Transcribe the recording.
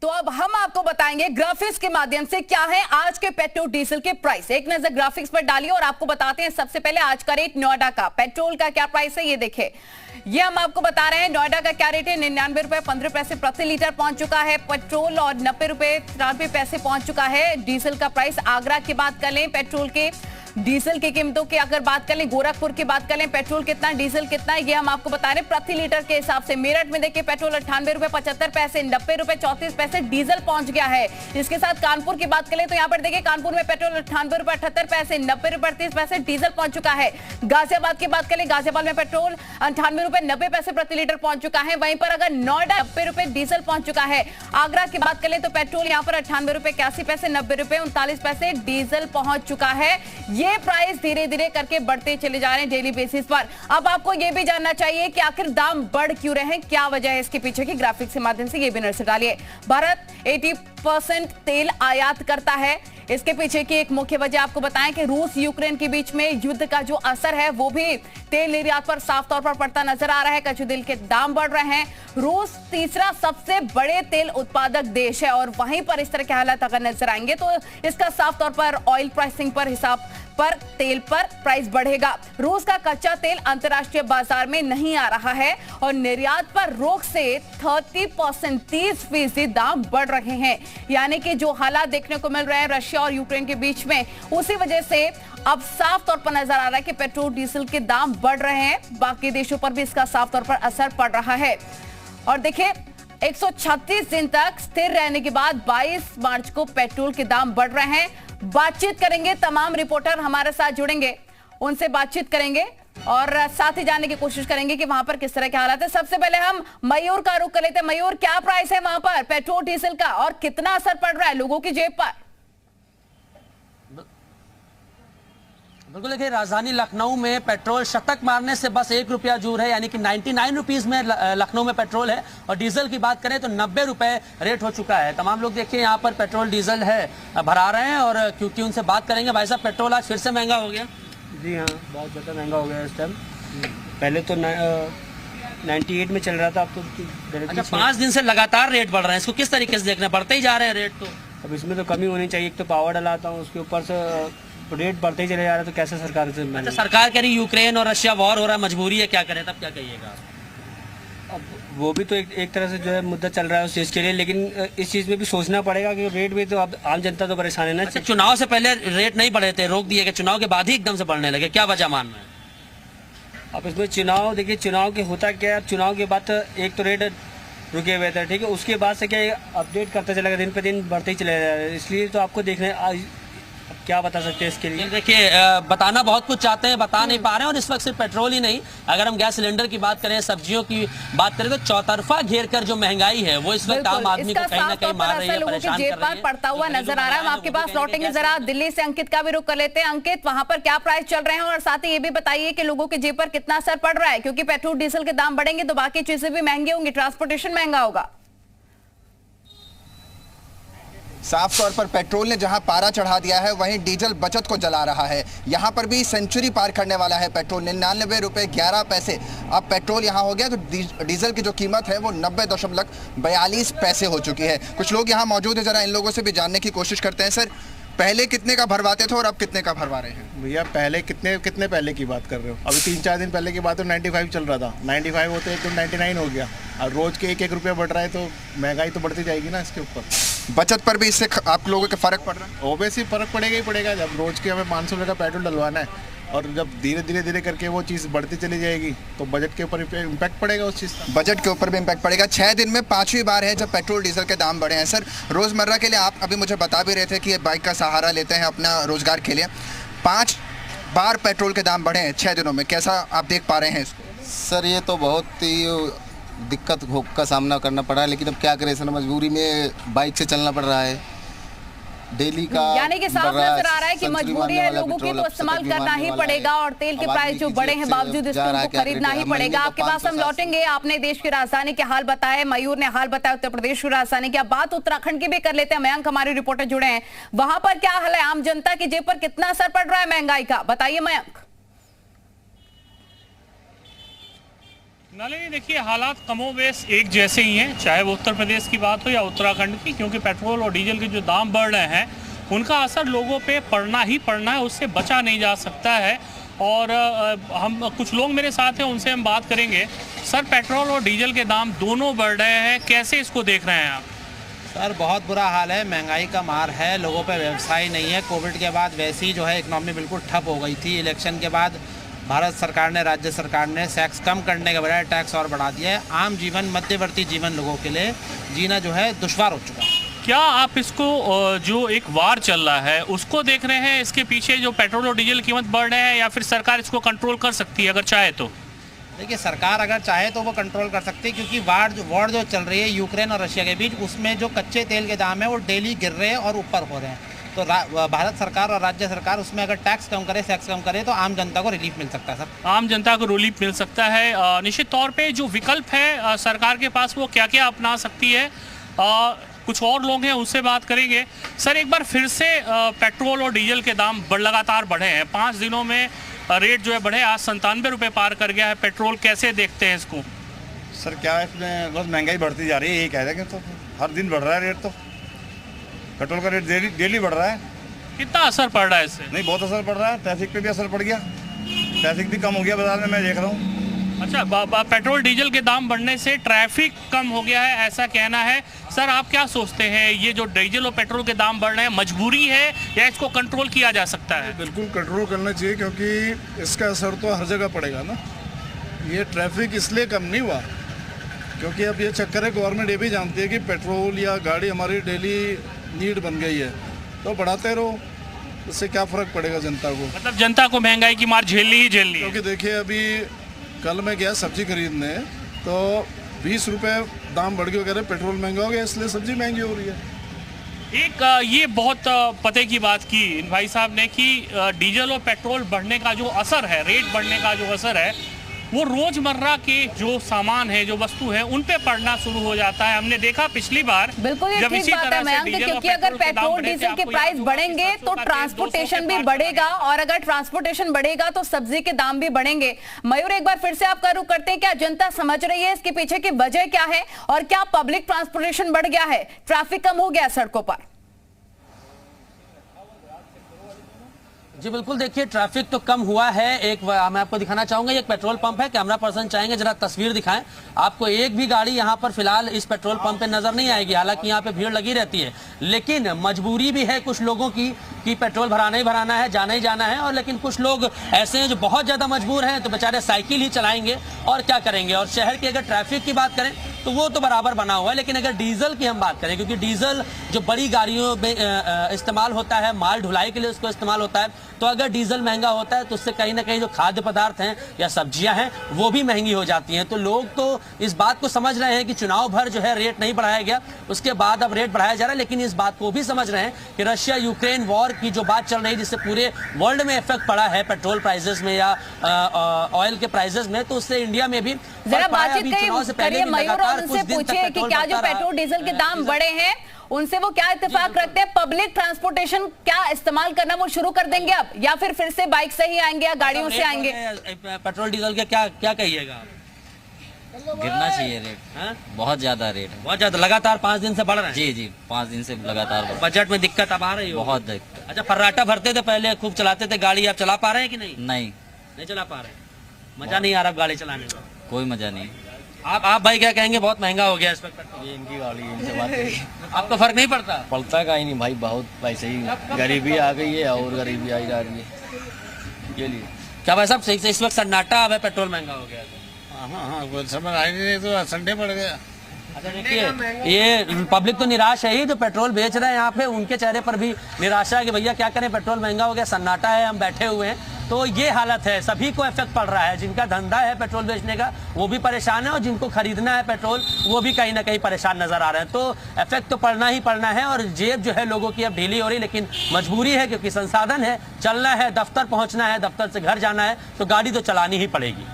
तो अब हम आपको बताएंगे ग्राफिक्स के माध्यम से क्या है आज के पेट्रोल डीजल के प्राइस। एक नजर ग्राफिक्स पर डालिए और आपको बताते हैं सबसे पहले आज का रेट नोएडा का पेट्रोल का क्या प्राइस है। ये देखें, ये हम आपको बता रहे हैं नोएडा का क्या रेट है। 99 रुपए 15 पैसे प्रति लीटर पहुंच चुका है पेट्रोल और 90 रुपए 93 पैसे पहुंच चुका है डीजल का प्राइस। आगरा की बात कर लें पेट्रोल के डीजल की कीमतों की अगर बात कर लें, गोरखपुर की बात कर लें, पेट्रोल कितना डीजल कितना है ये हम आपको बता रहे हैं प्रति लीटर के हिसाब से। मेरठ में देखिए पेट्रोल 98 रुपए 75 पैसे 90 रुपए 34 पैसे डीजल पहुंच गया है। इसके साथ कानपुर की बात करें तो यहाँ पर देखिए कानपुर में पेट्रोल 98 रुपए 78 पैसे 90 रुपए 38 पैसे डीजल पहुंच चुका है। गाजियाबाद की बात करें, गाजियाबाद में पेट्रोल 98 रुपए 90 पैसे प्रति लीटर पहुंच चुका है। वहीं पर अगर नोएडा 90 रुपए डीजल पहुंच चुका है। आगरा की बात करें तो पेट्रोल यहाँ पर 98 रुपए 81 पैसे 90 रुपए 39 पैसे डीजल पहुंच चुका है। ये प्राइस धीरे धीरे करके बढ़ते चले जा रहे हैं डेली बेसिस पर। अब आपको यह भी जानना चाहिए कि आखिर दाम बढ़ क्यों रहे हैं, क्या वजह है इसके पीछे की। ग्राफिक्स के माध्यम से ये भी नजर डालिए। भारत 80% तेल आयात करता है। इसके पीछे की एक मुख्य वजह आपको बताएं कि रूस यूक्रेन के बीच में युद्ध का जो असर है वो भी तेल निर्यात पर साफ तौर पर पड़ता नजर आ रहा है। कच्चे तेल के दाम बढ़ रहे हैं। रूस तीसरा सबसे बड़े तेल उत्पादक देश है और वहीं पर इस तरह के हालात अगर नजर आएंगे तो इसका साफ तौर पर ऑयल प्राइसिंग पर हिसाब पर तेल पर प्राइस बढ़ेगा। रूस का कच्चा तेल अंतर्राष्ट्रीय बाजार में नहीं आ रहा है और निर्यात पर रोक से 30% दाम बढ़ रहे हैं। यानी कि जो हालात देखने को मिल रहे हैं रशिया और यूक्रेन के बीच में, उसी वजह से अब साफ तौर पर नजर आ रहा है कि पेट्रोल डीजल के दाम बढ़ रहे हैं। बाकी देशों पर भी इसका साफ तौर पर असर पड़ रहा है। और देखिए 136 दिन तक स्थिर रहने के बाद 22 मार्च को पेट्रोल के दाम बढ़ रहे हैं। बातचीत करेंगे, तमाम रिपोर्टर हमारे साथ जुड़ेंगे, उनसे बातचीत करेंगे और साथ ही जानने की कोशिश करेंगे कि वहां पर किस तरह के हालात है। सबसे पहले हम मयूर का रुख कर लेते हैं। मयूर, क्या प्राइस है वहां पर पेट्रोल डीजल का और कितना असर पड़ रहा है लोगों की जेब पर? बिल्कुल, देखिए राजधानी लखनऊ में पेट्रोल शतक मारने से बस 1 रुपया दूर है, यानी कि 99 रुपीज़ में लखनऊ में पेट्रोल है। और डीजल की बात करें तो 90 रुपए रेट हो चुका है। तमाम लोग देखिए यहाँ पर पेट्रोल डीजल है भरा रहे हैं और क्योंकि उनसे बात करेंगे। भाई साहब, पेट्रोल आज फिर से महंगा हो गया? जी हाँ, बहुत ज़्यादा महंगा हो गया इस टाइम। पहले तो 98 में चल रहा था, अब तो अच्छा 5 दिन से लगातार रेट बढ़ रहे हैं। इसको किस तरीके से देखना, बढ़ते ही जा रहे हैं रेट? तो अब इसमें तो कमी होनी चाहिए। एक तो पावर डलाता हूँ, उसके ऊपर से रेट बढ़ते ही चले जा रहे हैं, तो कैसे सरकार से? अच्छा, सरकार कह रही यूक्रेन और रशिया वॉर हो रहा है, मजबूरी है, क्या करें? तब क्या कहिएगा? अब वो भी तो एक तरह से जो है मुद्दा चल रहा है उस चीज़ के लिए, लेकिन इस चीज़ में भी सोचना पड़ेगा कि रेट भी तो अब आम जनता तो परेशान है ना। अच्छा, चुनाव से पहले रेट नहीं बढ़े थे, रोक दिए गए, चुनाव के बाद ही एकदम से बढ़ने लगे, क्या वजह मानना है? अब इसमें चुनाव देखिए, चुनाव के होता क्या है, चुनाव के बाद एक तो रेट रुके हुए थे, ठीक है, उसके बाद से क्या अपडेट करते चला गया, दिन पे दिन बढ़ते ही चले जा रहे हैं। इसलिए तो आपको देखने क्या बता सकते हैं इसके लिए? देखिए बताना बहुत कुछ चाहते हैं, बता नहीं पा रहे हैं। और इस वक्त सिर्फ पेट्रोल ही नहीं, अगर हम गैस सिलेंडर की बात करें, सब्जियों की बात करें तो चौतरफा घेर कर जो महंगाई है वो इस वक्त आम आदमी को कहीं ना कहीं मार रही है, परेशान कर रही है, पड़ता हुआ नजर आ रहा है। हम आपके पास लौटेंगे, जरा दिल्ली से अंकित का भी रुख कर लेते हैं। अंकित, वहां पर क्या प्राइस चल रहे हैं और साथ ही ये भी बताइए कि लोगों के जेब पर कितना असर पड़ रहा है, क्योंकि पेट्रोल डीजल के दाम बढ़ेंगे तो बाकी चीजें भी महंगी होंगी, ट्रांसपोर्टेशन महंगा होगा। साफ तौर पर पेट्रोल ने जहां पारा चढ़ा दिया है वहीं डीजल बचत को जला रहा है। यहां पर भी सेंचुरी पार करने वाला है पेट्रोल। 99 रुपए 11 पैसे अब पेट्रोल यहां हो गया, तो डीजल की जो कीमत है वो 90.42 पैसे हो चुकी है। कुछ लोग यहां मौजूद है, जरा इन लोगों से भी जानने की कोशिश करते हैं। सर, पहले कितने का भरवाते थे और अब कितने का भरवा रहे हैं? भैया पहले कितने पहले की बात कर रहे हो? अभी 3-4 दिन पहले की बात तो 95 चल रहा था, 95 होते एकदम 99 हो गया। और रोज के 1-1 रुपया बढ़ रहा है, तो महंगाई तो बढ़ती जाएगी ना इसके ऊपर। बचत पर भी इससे आप लोगों का फर्क पड़ रहा है? ओबेसी फर्क पड़ेगा ही पड़ेगा। जब रोज के हमें 500 रुपये का पेट्रोल डलवाना है और जब धीरे करके वो चीज़ बढ़ती चली जाएगी तो बजट के ऊपर इम्पैक्ट पड़ेगा उस चीज़ का। बजट के ऊपर भी इम्पैक्ट पड़ेगा। 6 दिन में 5वीं बार है जब पेट्रोल डीजल के दाम बढ़े हैं। सर, रोज़मर्रा के लिए आप अभी मुझे बता भी रहे थे कि ये बाइक का सहारा लेते हैं अपना रोजगार के लिए। 5 बार पेट्रोल के दाम बढ़े हैं 6 दिनों में, कैसा आप देख पा रहे हैं इसको? सर, ये तो बहुत ही दिक्कत का सामना करना पड़ा है, लेकिन अब क्या करें सर, मजबूरी में बाइक से चलना पड़ रहा है डेली का। यानी कि साफ नजर आ रहा है कि मजबूरी है लोगों की, तो इस्तेमाल करना ही पड़ेगा और तेल के प्राइस जो बढ़े हैं बावजूद इसको उनको खरीदना ही पड़ेगा। आपके पास हम लौटेंगे। आपने देश की राजधानी के हाल बताए, मयूर ने हाल बताया उत्तर प्रदेश की राजधानी की। अब बात उत्तराखंड की भी कर लेते हैं। मयंक हमारे रिपोर्टर जुड़े हैं, वहां पर क्या हाल है, आम जनता की जेब पर कितना असर पड़ रहा है महंगाई का, बताइए मयंक। नलिनी देखिए, हालात कमोबेश एक जैसे ही हैं, चाहे वो उत्तर प्रदेश की बात हो या उत्तराखंड की, क्योंकि पेट्रोल और डीजल के जो दाम बढ़ रहे हैं उनका असर लोगों पे पड़ना ही पड़ना है, उससे बचा नहीं जा सकता है। और हम कुछ लोग मेरे साथ हैं, उनसे हम बात करेंगे। सर, पेट्रोल और डीजल के दाम दोनों बढ़ रहे हैं, कैसे इसको देख रहे हैं आप? सर, बहुत बुरा हाल है, महंगाई का मार है, लोगों पे व्यवसाय नहीं है। कोविड के बाद वैसे ही जो है इकनॉमी बिल्कुल ठप हो गई थी। इलेक्शन के बाद भारत सरकार ने, राज्य सरकार ने टैक्स कम करने के बजाय टैक्स और बढ़ा दिया है। आम जीवन, मध्यवर्ती जीवन लोगों के लिए जीना जो है दुश्वार हो चुका है। क्या आप इसको जो एक वार चल रहा है उसको देख रहे हैं, इसके पीछे जो पेट्रोल और डीजल की कीमत बढ़ रहे हैं, या फिर सरकार इसको कंट्रोल कर सकती है अगर चाहे तो? देखिए, सरकार अगर चाहे तो वो कंट्रोल कर सकती है, क्योंकि वॉर जो चल रही है यूक्रेन और रशिया के बीच, उसमें जो कच्चे तेल के दाम है वो डेली गिर रहे हैं और ऊपर हो रहे हैं। तो भारत सरकार और राज्य सरकार उसमें अगर टैक्स कम करे तो आम जनता को रिलीफ मिल सकता है। सर, आम जनता को रिलीफ मिल सकता है। निश्चित तौर पे जो विकल्प है सरकार के पास, वो क्या क्या अपना सकती है? कुछ और लोग हैं, उनसे बात करेंगे। सर, एक बार फिर से पेट्रोल और डीजल के दाम लगातार बढ़े हैं, 5 दिनों में रेट जो है बढ़े, आज 97 रुपये पार कर गया है पेट्रोल। कैसे देखते हैं इसको? सर, क्या है, इसमें बस महंगाई बढ़ती जा रही है, यही कह रहे हैं। तो हर दिन बढ़ रहा है रेट, तो पेट्रोल का रेट डेली बढ़ रहा है। कितना असर पड़ रहा है इससे? नहीं, बहुत असर पड़ रहा है। ट्रैफिक पे भी असर पड़ गया, ट्रैफिक भी कम हो गया बाजार में, मैं देख रहा हूँ। अच्छा, पेट्रोल डीजल के दाम बढ़ने से ट्रैफिक कम हो गया है, ऐसा कहना है। सर, आप क्या सोचते हैं, ये जो डीजल और पेट्रोल के दाम बढ़ रहे हैं मजबूरी है या इसको कंट्रोल किया जा सकता है? बिल्कुल कंट्रोल करना चाहिए, क्योंकि इसका असर तो हर जगह पड़ेगा ना। ये ट्रैफिक इसलिए कम नहीं हुआ क्योंकि अब ये चक्कर है, गवर्नमेंट ये भी जानती है कि पेट्रोल या गाड़ी हमारी डेली नीड बन गई है, तो बढ़ाते रहो, इससे क्या फ़र्क पड़ेगा जनता को? मतलब जनता को महंगाई की मार झेलनी ही झेलनी है। क्योंकि देखिए, अभी कल मैं गया सब्जी खरीदने, तो 20 रुपये दाम बढ़ गए, वगैरह पेट्रोल महंगा हो गया, इसलिए सब्जी महंगी हो रही है। एक ये बहुत पते की बात की भाई साहब ने कि डीजल और पेट्रोल बढ़ने का जो असर है, रेट बढ़ने का जो असर है, वो रोजमर्रा के जो सामान है, जो वस्तु है, उन पे पड़ना शुरू हो जाता है। हमने देखा पिछली बार बिल्कुल ये ठीक बात है मयंक, क्योंकि अगर पेट्रोल डीजल के प्राइस बढ़ेंगे तो ट्रांसपोर्टेशन भी बढ़ेगा, और अगर ट्रांसपोर्टेशन बढ़ेगा तो सब्जी के दाम भी बढ़ेंगे। मयूर, एक बार फिर से आपका रुख करते हैं, क्या जनता समझ रही है इसके पीछे की वजह क्या है, और क्या पब्लिक ट्रांसपोर्टेशन बढ़ गया है, ट्रैफिक कम हो गया सड़कों पर? जी बिल्कुल, देखिए ट्रैफिक तो कम हुआ है। एक मैं आपको दिखाना चाहूंगा, एक पेट्रोल पंप है, कैमरा पर्सन चाहेंगे जरा तस्वीर दिखाएं। आपको एक भी गाड़ी यहां पर फिलहाल इस पेट्रोल पंप पे नजर नहीं आएगी, हालांकि यहां पे भीड़ लगी रहती है, लेकिन मजबूरी भी है कुछ लोगों की कि पेट्रोल भराना ही भराना है, जाना ही जाना है। और लेकिन कुछ लोग ऐसे हैं जो बहुत ज्यादा मजबूर हैं, तो बेचारे साइकिल ही चलाएंगे और क्या करेंगे। और शहर की अगर ट्रैफिक की बात करें तो वो तो बराबर बना हुआ है, लेकिन अगर डीजल की हम बात करें, क्योंकि डीजल जो बड़ी गाड़ियों में इस्तेमाल होता है, माल ढुलाई के लिए उसको इस्तेमाल होता है, तो अगर डीजल महंगा होता है तो उससे कहीं ना कहीं जो खाद्य पदार्थ हैं या सब्जियां हैं वो भी महंगी हो जाती हैं। तो लोग तो इस बात को समझ रहे हैं कि चुनाव भर जो है रेट नहीं बढ़ाया गया, उसके बाद अब रेट बढ़ाया जा रहा है, लेकिन इस बात को भी समझ रहे हैं कि रशिया यूक्रेन वॉर की जो बात चल रही है, जिससे पूरे वर्ल्ड में इफेक्ट पड़ा है पेट्रोल प्राइसेस में या ऑयल के प्राइसेस में, तो उससे इंडिया में भी जरा बातचीत करिए मयूर और उनसे पूछिए कि क्या जो पेट्रोल डीजल के दाम बढ़े हैं उनसे वो क्या इत्तेफाक रखते हैं, पब्लिक ट्रांसपोर्टेशन क्या इस्तेमाल करना वो शुरू कर देंगे अब, या फिर से बाइक से ही आएंगे या गाड़ियों से आएंगे? पेट्रोल डीजल के क्या कहिएगा आप? गिरना चाहिए रेट, बहुत ज्यादा रेट है, बहुत ज्यादा, लगातार 5 दिन से बढ़ रहा है। जी 5 दिन से लगातार। बजट में दिक्कत अब आ रही है? बहुत दिक्कत। अच्छा, फर्राटा भरते थे पहले, खूब चलाते थे गाड़ी, आप चला पा रहे हैं कि नहीं? नहीं चला पा रहे, मजा नहीं आ रहा गाड़ी चलाने में? कोई मजा नहीं। आप भाई क्या कहेंगे, बहुत महंगा हो गया इस वक्त? ये इनकी गाड़ी है, इनसे बात करिए। आपको फर्क नहीं पड़ता? पड़ता का ही नहीं भाई, बहुत पैसे ही, गरीबी आ गई है और गरीबी आई जा रही है। ये लिए क्या भाई साहब इस वक्त सन्नाटा अब है, पेट्रोल महंगा हो गया? हाँ, समझ आई नहीं तो संडे पड़ गया। अच्छा देखिए, ये पब्लिक तो निराश है ही, जो पेट्रोल बेच रहे हैं यहाँ पे, उनके चेहरे पर भी निराशा है कि भैया क्या करें, पेट्रोल महंगा हो गया, सन्नाटा है, हम बैठे हुए हैं। तो ये हालत है, सभी को इफेक्ट पड़ रहा है। जिनका धंधा है पेट्रोल बेचने का वो भी परेशान है, और जिनको खरीदना है पेट्रोल वो भी कहीं ना कहीं परेशान नजर आ रहे हैं। तो इफेक्ट तो पड़ना ही पड़ना है, और जेब जो है लोगों की अब ढीली हो रही, लेकिन मजबूरी है क्योंकि संसाधन है, चलना है, दफ्तर पहुंचना है, दफ्तर से घर जाना है, तो गाड़ी तो चलानी ही पड़ेगी।